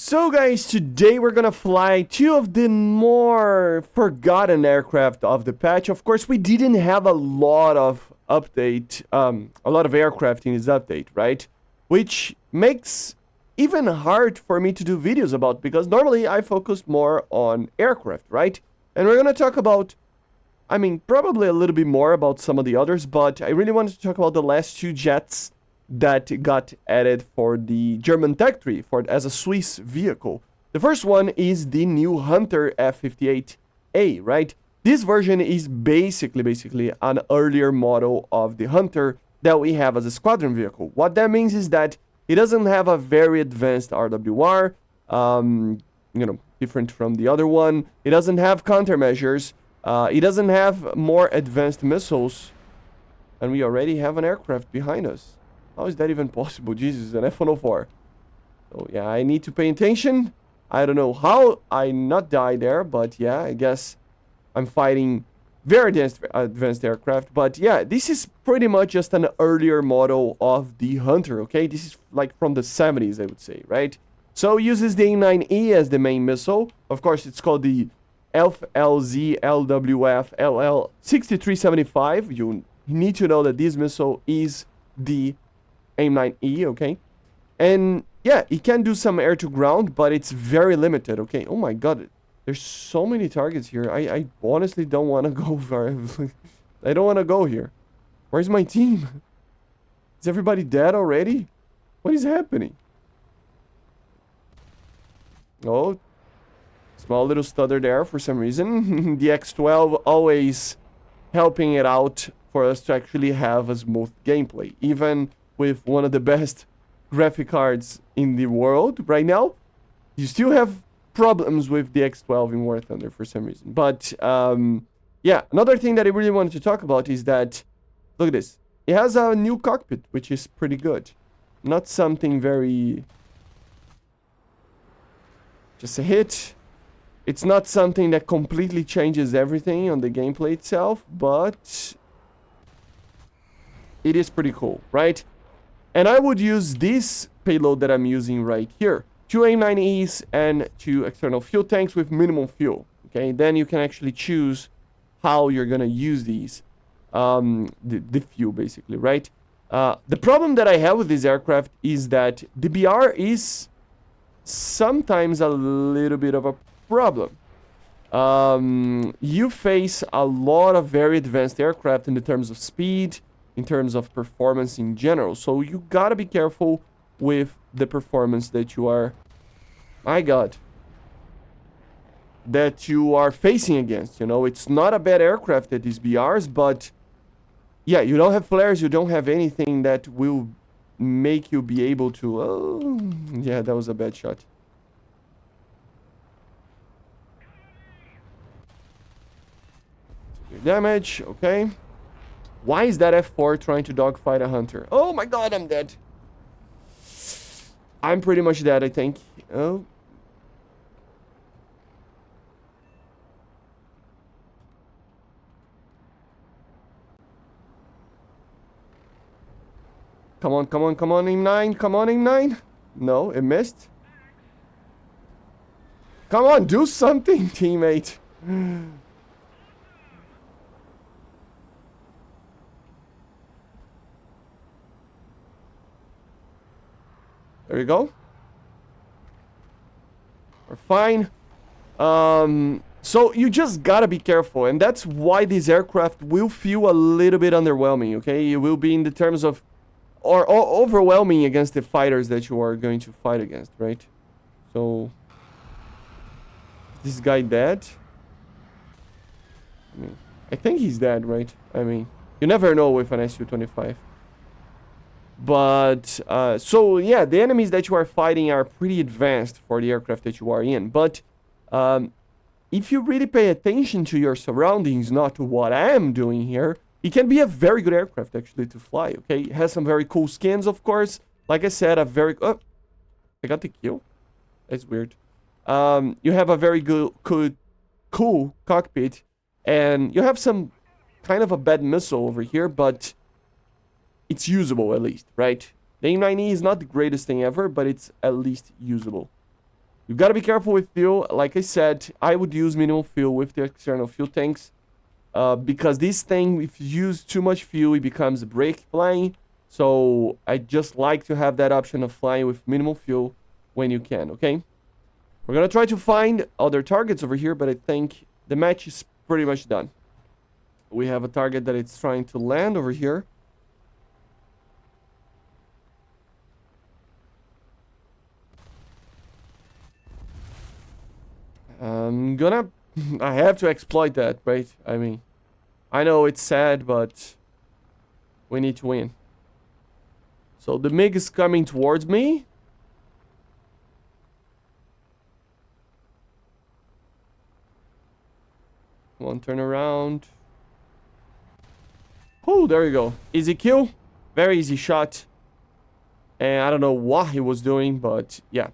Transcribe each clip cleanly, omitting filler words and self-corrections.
So guys, today we're gonna fly two of the more forgotten aircraft of the patch. Of course, we didn't have a lot of aircraft in this update, right? Which makes even hard for me to do videos about, because normally I focus more on aircraft, right? And we're gonna talk about, probably a little bit more about some of the others, but I really wanted to talk about the last two jets that got added for the German tech tree as a Swiss vehicle. The first one is the new Hunter F58A, right? This version is basically an earlier model of the Hunter that we have as a squadron vehicle. What that means is that it doesn't have a very advanced RWR, different from the other one. It doesn't have countermeasures. It doesn't have more advanced missiles. And we already have an aircraft behind us. How is that even possible? Jesus, an F-104. So yeah, I need to pay attention. I don't know how I not die there, but yeah, I guess I'm fighting very advanced aircraft. But yeah, this is pretty much just an earlier model of the Hunter, okay? This is like from the 70s, I would say, right? So it uses the A9E as the main missile. Of course, it's called the FLZ LWF LL 6375. You need to know that this missile is the AIM-9E, okay? And yeah, it can do some air-to-ground, but it's very limited, okay? Oh my god, there's so many targets here. I honestly don't want to go for it. I don't want to go here. Where's my team? Is everybody dead already? What is happening? Oh, small little stutter there for some reason. The X12 always helping it out for us to actually have a smooth gameplay. Even with one of the best graphic cards in the world right now, you still have problems with the X12 in War Thunder for some reason. But yeah, another thing that I really wanted to talk about is that, look at this. It has a new cockpit, which is pretty good. Not something very... just a hit. It's not something that completely changes everything on the gameplay itself, but it is pretty cool, right? And I would use this payload that I'm using right here. 2 AIM-9Es and 2 external fuel tanks with minimum fuel. Okay, then you can actually choose how you're gonna use these. The fuel, basically, right? The problem that I have with this aircraft is that the BR is sometimes a little bit of a problem. You face a lot of very advanced aircraft in the terms of speed, in terms of performance in general. So you gotta be careful with the performance that you are... my god. That you are facing against, you know? It's not a bad aircraft at these BRs, but... yeah, you don't have flares, you don't have anything that will make you be able to... oh, yeah, that was a bad shot. Damage, okay. Why is that F4 trying to dogfight a Hunter? Oh my god, I'm dead. I'm pretty much dead, I think. Oh. Come on, come on, come on, AIM-9. Come on, AIM-9. No, it missed. Come on, do something, teammate. There we go. We're fine. So you just gotta be careful, and that's why this aircraft will feel a little bit underwhelming, okay? It will be in the terms of... or overwhelming against the fighters that you are going to fight against, right? So... this guy dead? I think he's dead, right? You never know with an Su-25. But, so yeah, the enemies that you are fighting are pretty advanced for the aircraft that you are in. But, if you really pay attention to your surroundings, not to what I am doing here, it can be a very good aircraft, actually, to fly, okay? It has some very cool skins, of course. Like I said, a very... oh, I got the kill? That's weird. You have a very good, cool cockpit. And you have some kind of a bad missile over here, but... it's usable, at least, right? The AIM-9E is not the greatest thing ever, but it's at least usable. You gotta be careful with fuel. Like I said, I would use minimal fuel with the external fuel tanks. Because this thing, if you use too much fuel, it becomes brake flying. So I just like to have that option of flying with minimal fuel when you can, okay? We're gonna try to find other targets over here, but I think the match is pretty much done. We have a target that it's trying to land over here. I have to exploit that, right? I mean, I know it's sad, but we need to win. So the MiG is coming towards me. Come on, turn around. Oh, there you go. Easy kill. Very easy shot. And I don't know what he was doing, but yeah.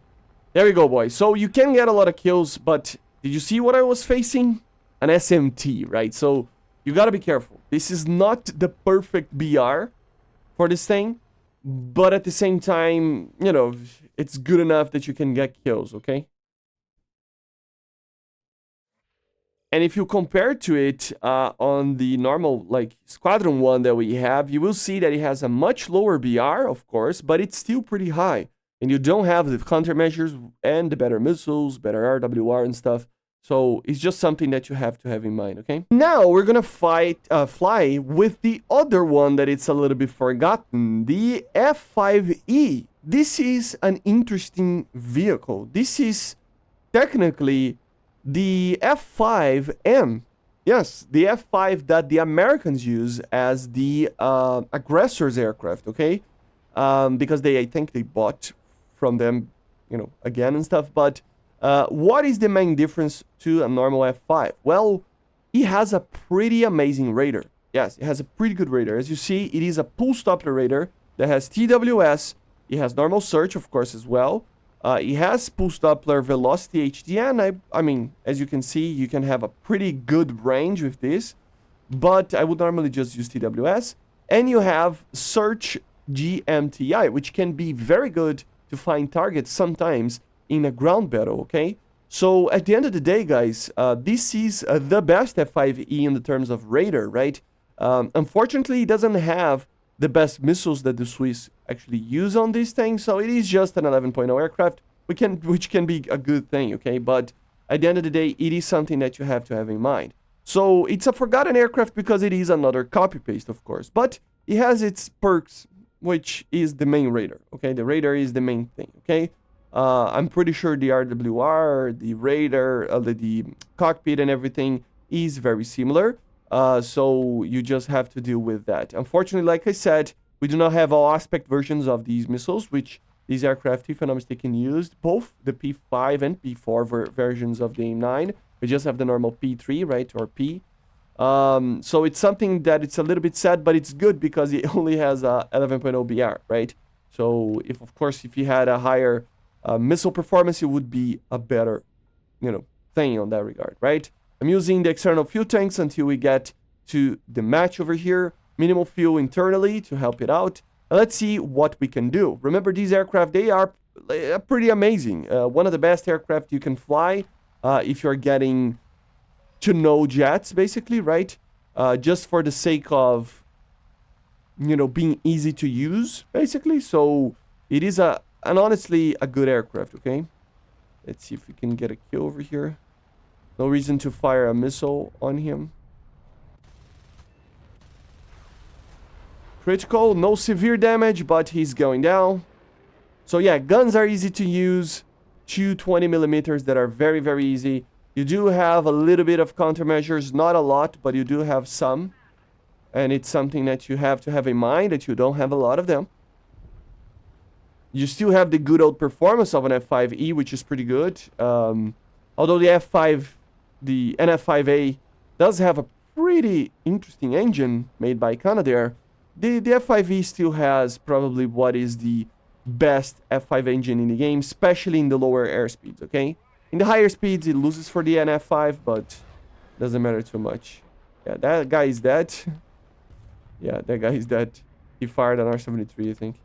There you go, boys. So you can get a lot of kills, but did you see what I was facing? An SMT, right? So you gotta be careful. This is not the perfect BR for this thing, but at the same time, you know, it's good enough that you can get kills, okay? And if you compare to it on the normal, like, Squadron 1 that we have, you will see that it has a much lower BR, of course, but it's still pretty high. And you don't have the countermeasures and the better missiles, better RWR and stuff. So it's just something that you have to have in mind, okay? Now we're gonna fly with the other one that it's a little bit forgotten, the F5E. This is an interesting vehicle. This is technically the F5M. Yes, the F5 that the Americans use as the aggressor's aircraft, okay? Because I think they bought from them, you know, again and stuff. But what is the main difference to a normal F5? Well, it has a pretty amazing radar. Yes, it has a pretty good radar. As you see, it is a pulse Doppler radar that has TWS. It has normal search, of course, as well. It has pulse Doppler velocity HDN. I mean, as you can see, you can have a pretty good range with this. But I would normally just use TWS. And you have search GMTI, which can be very good to find targets sometimes in a ground battle, okay? So at the end of the day, guys, this is the best F5E in the terms of radar, right? Unfortunately, it doesn't have the best missiles that the Swiss actually use on this thing, so it is just an 11.0 aircraft, which can be a good thing, okay? But at the end of the day, it is something that you have to have in mind. So it's a forgotten aircraft because it is another copy-paste, of course, but it has its perks, which is the main radar, okay? The radar is the main thing, okay? I'm pretty sure the RWR, the radar, the cockpit and everything is very similar. So you just have to deal with that. Unfortunately, like I said, we do not have all aspect versions of these missiles, which these aircraft, if I'm not mistaken, used both the P5 and P4 versions of the AIM-9. We just have the normal P3, right, or P. So it's something that it's a little bit sad, but it's good because it only has a 11.0 BR, right? So of course, if you had a higher missile performance, it would be a better, you know, thing on that regard, right? I'm using the external fuel tanks until we get to the match over here. Minimal fuel internally to help it out. And let's see what we can do. Remember, these aircraft, they are pretty amazing. One of the best aircraft you can fly if you're getting to know jets, basically, right? Just for the sake of, you know, being easy to use, basically. So it is and honestly a good aircraft, okay? Let's see if we can get a kill over here. No reason to fire a missile on him. Critical, no severe damage, but he's going down. So yeah, guns are easy to use. 220mm that are very, very easy. You do have a little bit of countermeasures, not a lot, but you do have some. And it's something that you have to have in mind, that you don't have a lot of them. You still have the good old performance of an F5E, which is pretty good. Although the NF5A does have a pretty interesting engine made by Canadair, the F5E still has probably what is the best F5 engine in the game, especially in the lower airspeeds, okay? In the higher speeds, it loses for the NF5, but doesn't matter too much. Yeah, that guy is dead. Yeah, that guy is dead. He fired an R-73, I think.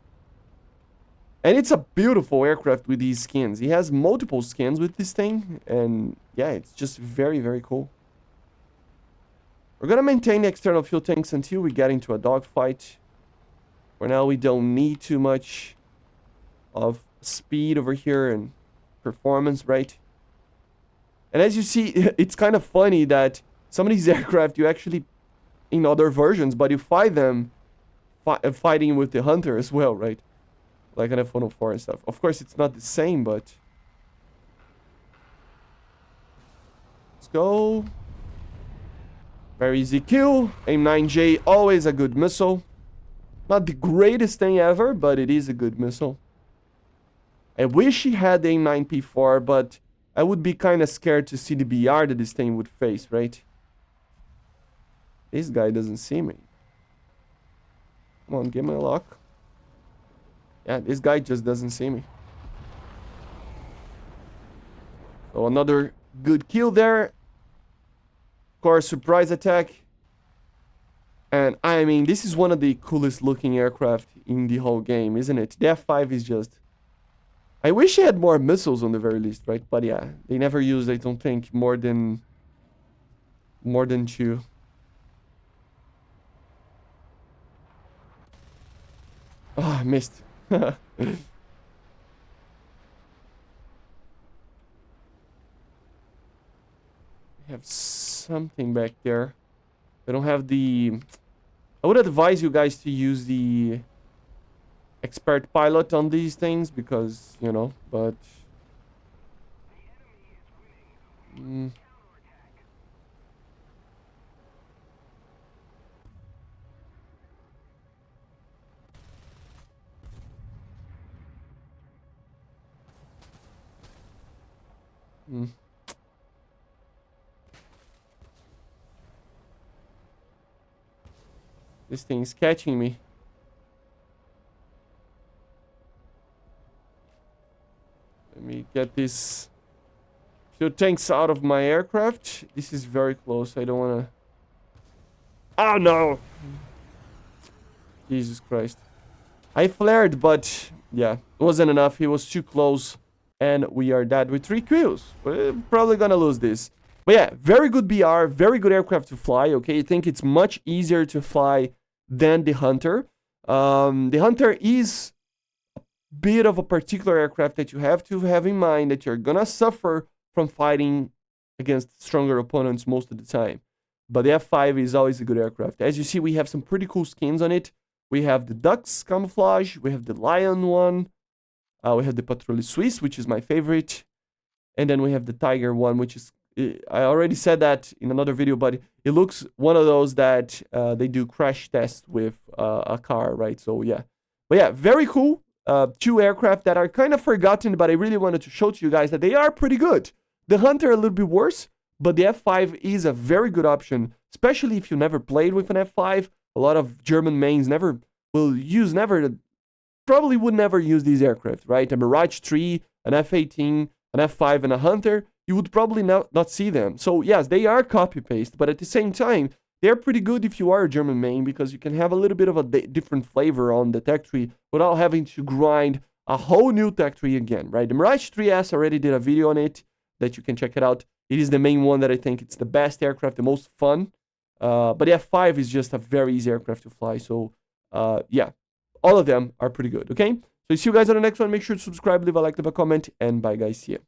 And it's a beautiful aircraft with these skins. He has multiple skins with this thing. And yeah, it's just very, very cool. We're gonna maintain the external fuel tanks until we get into a dogfight. For now, we don't need too much of speed over here and performance, right? And as you see, it's kind of funny that some of these aircraft you actually, in other versions, but you fight them fighting with the Hunter as well, right? Like an F-104 and stuff. Of course, it's not the same, but... Let's go. Very easy kill. AIM-9J, always a good missile. Not the greatest thing ever, but it is a good missile. I wish he had the AIM-9P4, but I would be kind of scared to see the BR that this thing would face, right? This guy doesn't see me. Come on, give me a lock. Yeah, this guy just doesn't see me. So another good kill there. Of course, surprise attack. And I mean, this is one of the coolest looking aircraft in the whole game, isn't it? The F5 is just... I wish he had more missiles on the very least, right? But yeah, they never use, I don't think, more than 2. Oh, I missed. I have something back there. I don't have the... I would advise you guys to use the expert pilot on these things because, you know, but... This thing's catching me. Let me get this fuel tanks out of my aircraft. This is very close. I don't want to... Oh, no! Jesus Christ. I flared, but yeah, it wasn't enough. He was too close. And we are dead with 3 kills. We're probably gonna lose this. But yeah, very good BR, very good aircraft to fly, okay? I think it's much easier to fly than the Hunter. The Hunter is a bit of a particular aircraft that you have to have in mind that you're gonna suffer from fighting against stronger opponents most of the time. But the F5 is always a good aircraft. As you see, we have some pretty cool skins on it. We have the Ducks camouflage, we have the Lion one, we have the Patrouille Suisse, which is my favorite. And then we have the Tiger one, which is... I already said that in another video, but it looks one of those that they do crash tests with a car, right? So, yeah. But yeah, very cool. 2 aircraft that are kind of forgotten, but I really wanted to show to you guys that they are pretty good. The Hunter a little bit worse, but the F5 is a very good option, especially if you never played with an F5. A lot of German mains probably would never use these aircraft, right? A Mirage 3, an F-18, an F5, and a Hunter, you would probably not see them. So yes, they are copy-paste, but at the same time, they're pretty good if you are a German main because you can have a little bit of a different flavor on the tech tree without having to grind a whole new tech tree again, right? The Mirage 3S already did a video on it that you can check it out. It is the main one that I think it's the best aircraft, the most fun. But the F5 is just a very easy aircraft to fly. So yeah, all of them are pretty good, okay? So see you guys on the next one. Make sure to subscribe, leave a like, leave a comment, and bye guys, see ya.